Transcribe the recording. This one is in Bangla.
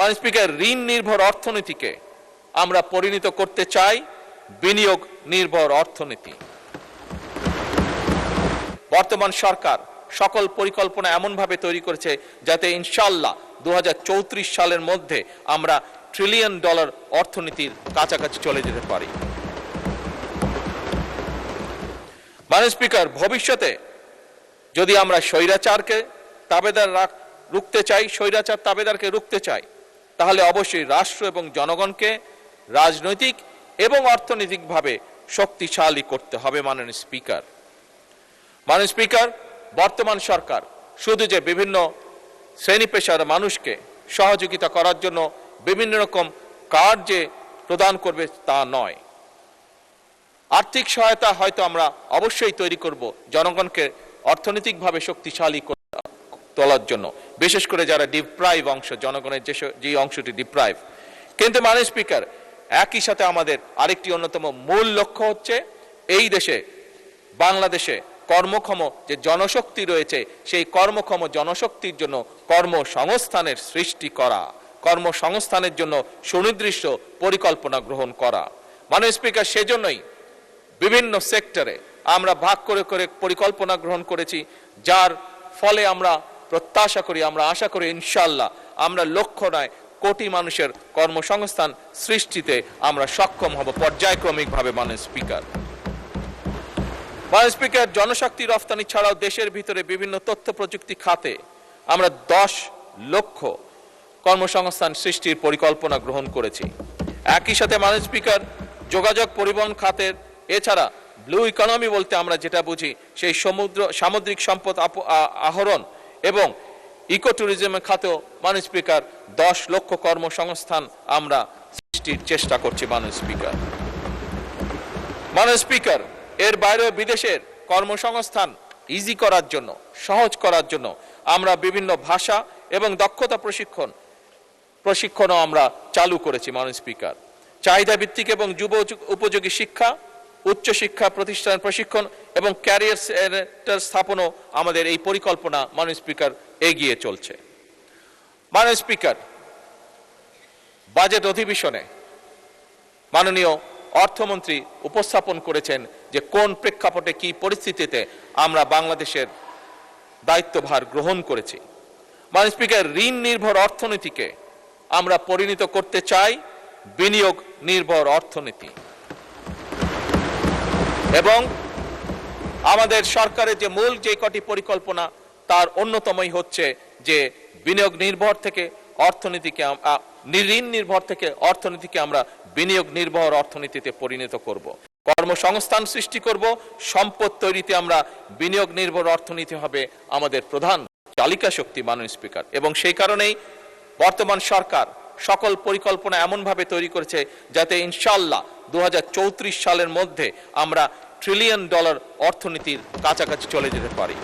মাননীয় স্পিকার, ঋণ নির্ভর অর্থনীতিকে আমরা পরিণত করতে চাই বিনিয়োগ নির্ভর অর্থনীতি। বর্তমান সরকার সকল পরিকল্পনা এমনভাবে তৈরি করেছে যাতে ইনশাআল্লাহ 2034 সালের মধ্যে আমরা $1 ট্রিলিয়ন অর্থনীতির কাছাকাছি চলে যেতে পারি। মাননীয় স্পিকার, ভবিষ্যতে যদি আমরা স্বৈরাচারকে রুখতে চাই, স্বৈরাচার তাবেদারকে রুখতে চাই, তাহলে অবশ্যই রাষ্ট্র এবং জনগণকে রাজনৈতিক এবং অর্থনৈতিকভাবে শক্তিশালী করতে হবে। মাননীয় স্পিকার, বর্তমান সরকার শুধু যে বিভিন্ন শ্রেণী পেশার মানুষকে সহযোগিতা করার জন্য বিভিন্ন রকম কার্ড যে প্রদান করবে তা নয়। আর্থিক সহায়তা হয়তো আমরা অবশ্যই তৈরি করব জনগণকে অর্থনৈতিকভাবে শক্তিশালী তোলার জন্য, বিশেষ করে যারা ডিপ্রাইভ অংশ, জনগণের যে অংশটি ডিপ্রাইভ। কিন্তু মাননীয় স্পিকার, একই সাথে আমাদের আরেকটি অন্যতম মূল লক্ষ্য হচ্ছে এই দেশে বাংলাদেশে কর্মক্ষম যে জনশক্তি রয়েছে সেই কর্মক্ষম জনশক্তির জন্য কর্মসংস্থানের সৃষ্টি করা, কর্মসংস্থানের জন্য সুনির্দিষ্ট পরিকল্পনা গ্রহণ করা। মাননীয় স্পিকার, সেজন্যই বিভিন্ন সেক্টরে আমরা ভাগ করে করে পরিকল্পনা গ্রহণ করেছি, যার ফলে আমরা প্রত্যাশা করি, আমরা আশা করি ইনশাআল্লাহ আমরা লক্ষ্য নয় কোটি মানুষের কর্মসংস্থান সৃষ্টিতে আমরা সক্ষম হব পর্যায়ক্রমিকভাবে। মাননীয় স্পিকার, জনশক্তি রফতানি ছাড়াও দেশের ভিতরে বিভিন্ন তথ্য প্রযুক্তি খাতে আমরা 10 লক্ষ কর্মসংস্থান সৃষ্টির পরিকল্পনা গ্রহণ করেছি। একই সাথে মাননীয় স্পিকার, যোগাযোগ পরিবহন খাতের এছাড়া ব্লু ইকোনমি বলতে আমরা যেটা বুঝি সেই সামুদ্রিক সম্পদ আহরণ এবং ইকো ট্যুরিজমের খাতেও মাননীয় স্পিকার 10 লক্ষ কর্মসংস্থান আমরা সৃষ্টির চেষ্টা করছি। মাননীয় স্পিকার, এর বাইরেও বিদেশের কর্মসংস্থান ইজি করার জন্য, সহজ করার জন্য আমরা বিভিন্ন ভাষা এবং দক্ষতা প্রশিক্ষণও আমরা চালু করেছি। মাননীয় স্পিকার, চাহিদা ভিত্তিক এবং যুব উপযোগী শিক্ষা, উচ্চশিক্ষা প্রতিষ্ঠান প্রশিক্ষণ এবং ক্যারিয়ার সেন্টার স্থাপনও আমাদের এই পরিকল্পনা মাননীয় স্পিকার এগিয়ে চলছে। মাননীয় স্পিকার, বাজেট অধিবেশনে মাননীয় অর্থমন্ত্রী উপস্থাপন করেছেন যে কোন প্রেক্ষাপটে কি পরিস্থিতিতে আমরা বাংলাদেশের দায়িত্বভার গ্রহণ করেছি। মাননীয় স্পিকার, ঋণ নির্ভর অর্থনীতিকে আমরা পরিণত করতে চাই বিনিয়োগ নির্ভর অর্থনীতি এবং আমাদের সরকারের যে মূল যে কটি পরিকল্পনা তার অন্যতমই হচ্ছে যে বিনিয়োগ নির্ভর থেকে অর্থনীতিকে, ঋণ নির্ভর থেকে অর্থনীতিকে আমরা বিনিয়োগ নির্ভর অর্থনীতিতে পরিণত করব, কর্মসংস্থান সৃষ্টি করব, সম্পদ তৈরিতে আমরা বিনিয়োগ নির্ভর অর্থনীতি হবে আমাদের প্রধান চালিকা শক্তি। মাননীয় স্পিকার, এবং সেই কারণেই বর্তমান সরকার সকল পরিকল্পনা এমনভাবে তৈরি করেছে যাতে ইনশাআল্লাহ 2034 সালের মধ্যে আমরা $1 ট্রিলিয়ন অর্থনীতির কাছাকাছি চলে যেতে পারি।